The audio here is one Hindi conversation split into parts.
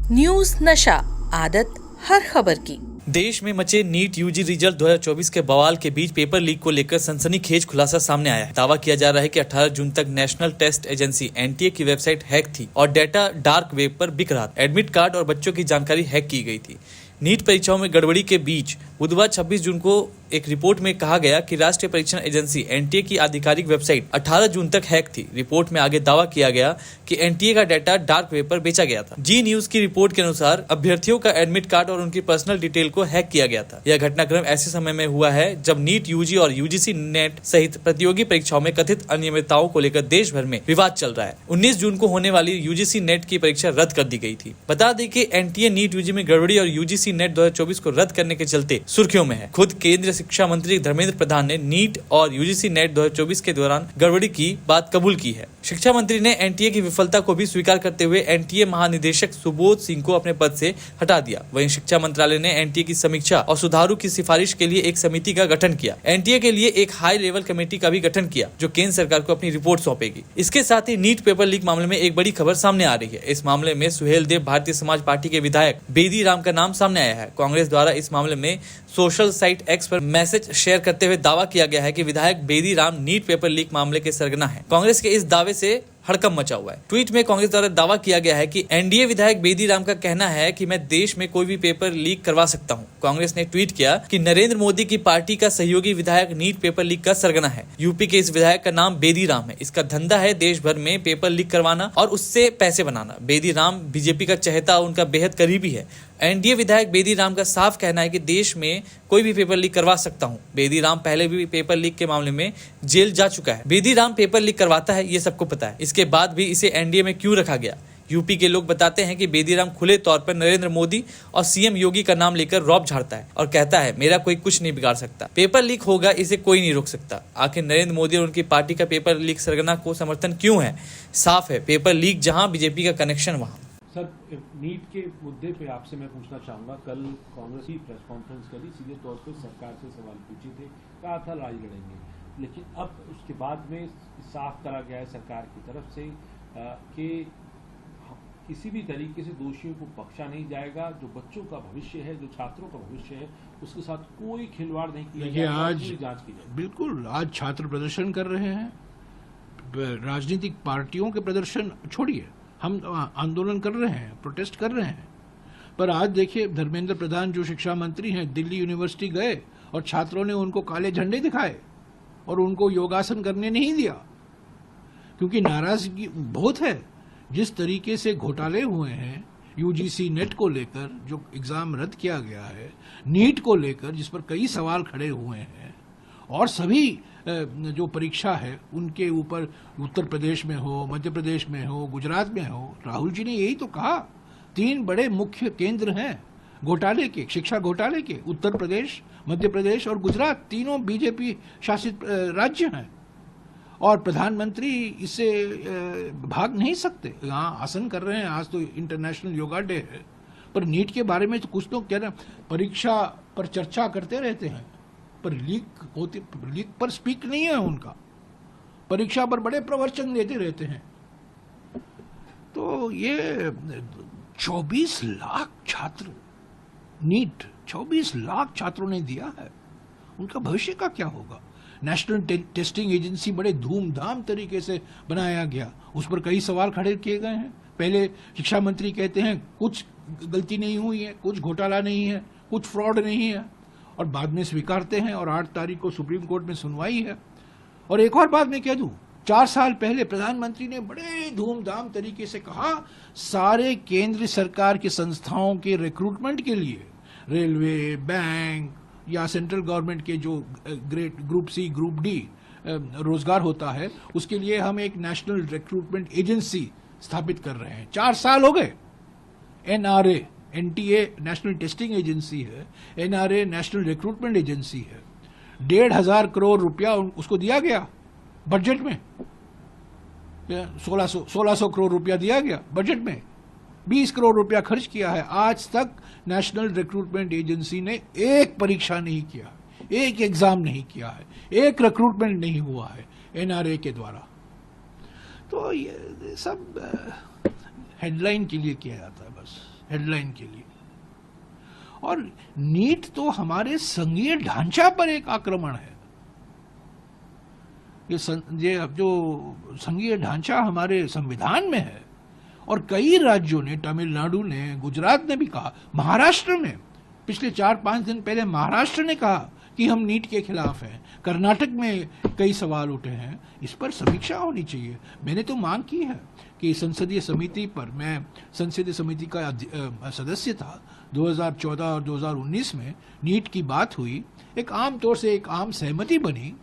न्यूज नशा, आदत हर खबर की। देश में मचे नीट यूजी रिजल्ट 2024 के बवाल के बीच पेपर लीक को लेकर सनसनीखेज खुलासा सामने आया है। दावा किया जा रहा है कि 18 जून तक नेशनल टेस्ट एजेंसी एनटीए की वेबसाइट हैक थी और डेटा डार्क वेब पर बिक रहा था। एडमिट कार्ड और बच्चों की जानकारी हैक की गई थी। नीट परीक्षाओं में गड़बड़ी के बीच बुधवार 26 जून को एक रिपोर्ट में कहा गया कि राष्ट्रीय परीक्षण एजेंसी एनटीए की आधिकारिक वेबसाइट 18 जून तक हैक थी। रिपोर्ट में आगे दावा किया गया कि एनटीए का डाटा डार्क वेब पर बेचा गया था। जी न्यूज की रिपोर्ट के अनुसार अभ्यर्थियों का एडमिट कार्ड और उनकी पर्सनल डिटेल को हैक किया गया था। यह घटनाक्रम ऐसे समय में हुआ है जब नीट यूजी और यूजीसी नेट सहित प्रतियोगी परीक्षाओं में कथित अनियमितताओं को लेकर देश भर में विवाद चल रहा है। 19 जून को होने वाली यूजीसी नेट की परीक्षा रद्द कर दी गई थी। बता दें कि एनटीए नीट यूजी में गड़बड़ी और यूजीसी नेट 2024 को रद्द करने के चलते सुर्खियों में है। खुद केंद्रीय शिक्षा मंत्री धर्मेंद्र प्रधान ने नीट और यूजीसी नेट 2024 के दौरान गड़बड़ी की बात कबूल की है। शिक्षा मंत्री ने एनटीए की विफलता को भी स्वीकार करते हुए एनटीए महानिदेशक सुबोध सिंह को अपने पद से हटा दिया। वहीं शिक्षा मंत्रालय ने एनटीए की समीक्षा और सुधारों की सिफारिश के लिए एक समिति का गठन किया। एनटीए के लिए एक हाई लेवल कमेटी का भी गठन किया जो केंद्र सरकार को अपनी रिपोर्ट सौंपेगी। इसके साथ ही नीट पेपर लीक मामले में एक बड़ी खबर सामने आ रही है। इस मामले में सुहेल देव भारतीय समाज पार्टी के विधायक बेदी राम का नाम सामने आया है। कांग्रेस द्वारा इस मामले में सोशल साइट एक्स पर मैसेज शेयर करते हुए दावा किया गया है कि विधायक Bedi Ram NEET paper leak मामले के सरगना है। कांग्रेस के इस दावे से हड़कंप मचा हुआ है। ट्वीट में कांग्रेस द्वारा दावा किया गया है कि एनडीए विधायक बेदी राम का कहना है कि मैं देश में कोई भी पेपर लीक करवा सकता हूं। कांग्रेस ने ट्वीट किया कि नरेंद्र मोदी की पार्टी का सहयोगी विधायक नीट पेपर लीक का सरगना है। यूपी के इस विधायक का नाम बेदी राम है। इसका धंधा है देश भर में पेपर लीक करवाना और उससे पैसे बनाना। बेदी राम बीजेपी का चहेता, उनका बेहद करीबी है। एनडीए विधायक बेदी राम का साफ कहना है कि देश में कोई भी पेपर लीक करवा सकता हूं। बेदी राम पहले भी पेपर लीक के मामले में जेल जा चुका है। बेदी राम पेपर लीक करवाता है, ये सबको पता है। इसके बाद भी इसे एनडीए में क्यों रखा गया? यूपी के लोग बताते हैं कि बेदी राम खुले तौर पर नरेंद्र मोदी और सीएम योगी का नाम लेकर रौब झाड़ता है और कहता है मेरा कोई कुछ नहीं बिगाड़ सकता। पेपर लीक होगा, इसे कोई नहीं रोक सकता। आखिर नरेंद्र मोदी और उनकी पार्टी का पेपर लीक सरगना को समर्थन क्यों है? साफ है, पेपर लीक जहां, बीजेपी का कनेक्शन वहां। सर, नीट के मुद्दे पे आपसे मैं पूछना चाहूँगा, कल कांग्रेस की प्रेस कॉन्फ्रेंस करी, सीधे तौर पे सरकार से सवाल पूछे थे, कहा था लड़ाई लड़ेंगे, लेकिन अब उसके बाद में साफ करा गया है सरकार की तरफ से कि किसी भी तरीके से दोषियों को बख्शा नहीं जाएगा। जो बच्चों का भविष्य है, जो छात्रों का भविष्य है, उसके साथ कोई खिलवाड़ नहीं किया जाएगा। आज जांच की जाएगी। बिल्कुल, आज छात्र प्रदर्शन कर रहे हैं। राजनीतिक पार्टियों के प्रदर्शन छोड़िए, हम आंदोलन कर रहे हैं, प्रोटेस्ट कर रहे हैं। पर आज देखिए, धर्मेंद्र प्रधान जो शिक्षा मंत्री हैं, दिल्ली यूनिवर्सिटी गए और छात्रों ने उनको काले झंडे दिखाए और उनको योगासन करने नहीं दिया, क्योंकि नाराजगी बहुत है। जिस तरीके से घोटाले हुए हैं यूजीसी नेट को लेकर, जो एग्जाम रद्द किया गया है, नीट को लेकर जिस पर कई सवाल खड़े हुए हैं, और सभी जो परीक्षा है उनके ऊपर उत्तर प्रदेश में हो, मध्य प्रदेश में हो, गुजरात में हो, राहुल जी ने यही तो कहा। 3 बड़े मुख्य केंद्र हैं घोटाले के, शिक्षा घोटाले के, उत्तर प्रदेश, मध्य प्रदेश और गुजरात। तीनों बीजेपी शासित राज्य हैं और प्रधानमंत्री इससे भाग नहीं सकते। यहाँ आसन कर रहे हैं। आज तो इंटरनेशनल योगा डे है, पर नीट के बारे में तो कुछ तो कह रहे हैं, परीक्षा पर चर्चा करते रहते हैं, पर लीक पर स्पीक नहीं है उनका। परीक्षा पर बड़े प्रवचन देते रहते हैं। तो ये 24 लाख छात्र, नीट 24 लाख छात्रों ने दिया है, उनका भविष्य का क्या होगा? नेशनल टेस्टिंग एजेंसी बड़े धूमधाम तरीके से बनाया गया, उस पर कई सवाल खड़े किए गए हैं। पहले शिक्षा मंत्री कहते हैं कुछ गलती नहीं हुई है, कुछ घोटाला नहीं है, कुछ फ्रॉड नहीं है, और बाद में स्वीकारते हैं और 8 तारीख को सुप्रीम कोर्ट में सुनवाई है। और एक और बात मैं कह दूं, 4 साल पहले प्रधानमंत्री ने बड़े धूमधाम तरीके से कहा सारे केंद्र सरकार की संस्थाओं के रिक्रूटमेंट के लिए, रेलवे, बैंक या सेंट्रल गवर्नमेंट के जो ग्रुप सी, ग्रुप डी रोजगार होता है, उसके लिए हम एक नेशनल रिक्रूटमेंट एजेंसी स्थापित कर रहे हैं। 4 साल हो गए। NRA, NTA national testing agency है, एनआरए नेशनल रिक्रूटमेंट एजेंसी है। 1,500 करोड़ रुपया उसको दिया गया बजट में, 1600 करोड़ रुपया दिया गया बजट में, 20 करोड़ रुपया खर्च किया है। आज तक नेशनल रिक्रूटमेंट एजेंसी ने एक परीक्षा नहीं किया, एक एग्जाम नहीं किया है, एक रिक्रूटमेंट नहीं हुआ है एनआरए के द्वारा। तो ये सब हेडलाइन के लिए किया जाता है बस। हेडलाइन के लिए। और नीट तो हमारे संघीय ढांचा पर एक आक्रमण है। ये अब जो संघीय ढांचा हमारे संविधान में है, और कई राज्यों ने, तमिलनाडु ने, गुजरात ने भी कहा, महाराष्ट्र में पिछले 4-5 दिन पहले महाराष्ट्र ने कहा कि हम नीट के खिलाफ हैं, कर्नाटक में कई सवाल उठे हैं। इस पर समीक्षा होनी चाहिए। मैंने तो मांग की है कि संसदीय समिति पर, मैं संसदीय समिति का सदस्य था 2014 और 2019 में, नीट की बात हुई, एक आम तौर से एक आम सहमति बनी,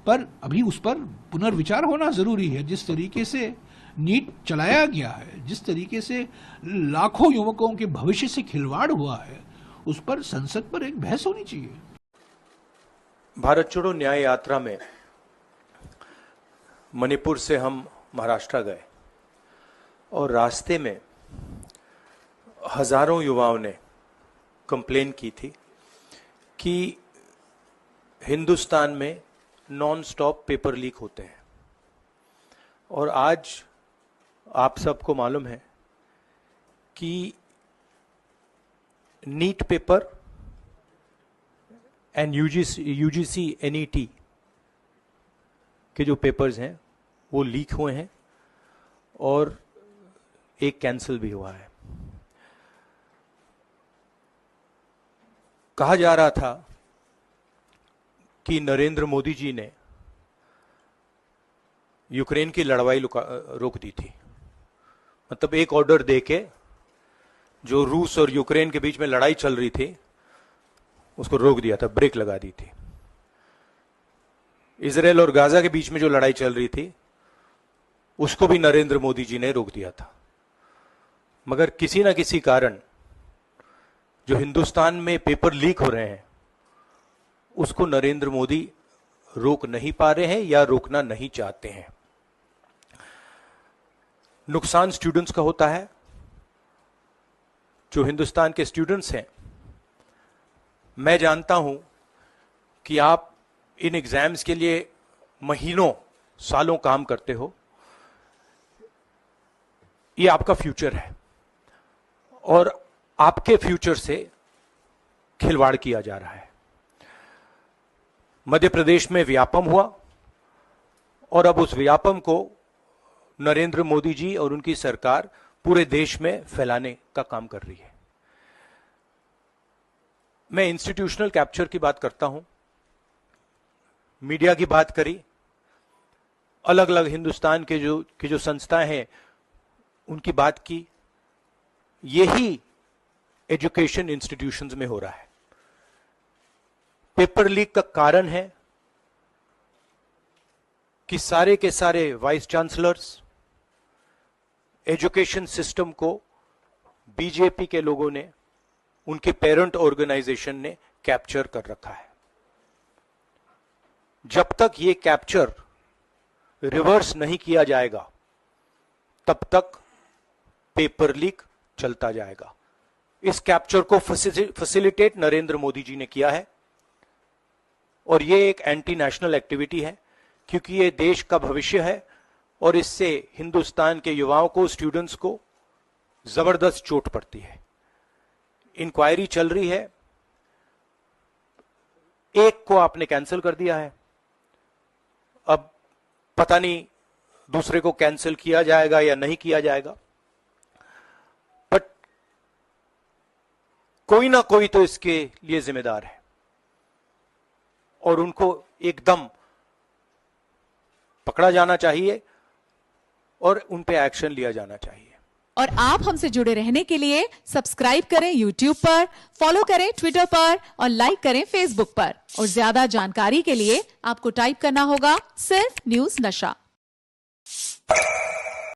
पर अभी उस पर पुनर्विचार होना जरूरी है। जिस तरीके से नीट चलाया गया है, जिस तरीके से लाखों युवकों के भविष्य से खिलवाड़ हुआ है, उस पर संसद पर एक बहस होनी चाहिए। भारत छोड़ो न्याय यात्रा में मणिपुर से हम महाराष्ट्र गए और रास्ते में हजारों युवाओं ने कंप्लेन की थी कि हिंदुस्तान में नॉन स्टॉप पेपर लीक होते हैं। और आज आप सबको मालूम है कि NEET paper and UGC NET के जो पेपर्स हैं वो लीक हुए हैं और एक कैंसिल भी हुआ है। कहा जा रहा था कि नरेंद्र मोदी जी ने यूक्रेन की लड़ाई रोक दी थी। मतलब एक ऑर्डर देके जो रूस और यूक्रेन के बीच में लड़ाई चल रही थी उसको रोक दिया था, ब्रेक लगा दी थी। इजराइल और गाजा के बीच में जो लड़ाई चल रही थी उसको भी नरेंद्र मोदी जी ने रोक दिया था। मगर किसी ना किसी कारण जो हिंदुस्तान में पेपर लीक हो रहे हैं उसको नरेंद्र मोदी रोक नहीं पा रहे हैं या रोकना नहीं चाहते हैं। नुकसान स्टूडेंट्स का होता है। जो हिंदुस्तान के स्टूडेंट्स हैं, मैं जानता हूं कि आप इन एग्जाम्स के लिए महीनों सालों काम करते हो। ये आपका फ्यूचर है और आपके फ्यूचर से खिलवाड़ किया जा रहा है। मध्य प्रदेश में व्यापम हुआ और अब उस व्यापम को नरेंद्र मोदी जी और उनकी सरकार पूरे देश में फैलाने का काम कर रही है। मैं इंस्टीट्यूशनल कैप्चर की बात करता हूं, मीडिया की बात करी, अलग अलग हिंदुस्तान के जो संस्थाएं हैं उनकी बात की। यही एजुकेशन इंस्टीट्यूशंस में हो रहा है। पेपर लीक का कारण है कि सारे के सारे वाइस चांसलर्स, एजुकेशन सिस्टम को बीजेपी के लोगों ने, उनके पेरेंट ऑर्गेनाइजेशन ने कैप्चर कर रखा है। जब तक ये कैप्चर रिवर्स नहीं किया जाएगा तब तक पेपर लीक चलता जाएगा। इस कैप्चर को फैसिलिटेट नरेंद्र मोदी जी ने किया है और ये एक एंटी नेशनल एक्टिविटी है, क्योंकि ये देश का भविष्य है और इससे हिंदुस्तान के युवाओं को, स्टूडेंट्स को जबरदस्त चोट पड़ती है। इंक्वायरी चल रही है, एक को आपने कैंसिल कर दिया है, अब पता नहीं दूसरे को कैंसिल किया जाएगा या नहीं किया जाएगा, बट कोई ना कोई तो इसके लिए जिम्मेदार है और उनको एकदम पकड़ा जाना चाहिए और उन पे एक्शन लिया जाना चाहिए। और आप हमसे जुड़े रहने के लिए सब्सक्राइब करें YouTube पर, फॉलो करें Twitter पर और लाइक करें Facebook पर। और ज्यादा जानकारी के लिए आपको टाइप करना होगा सिर्फ न्यूज़ नशा।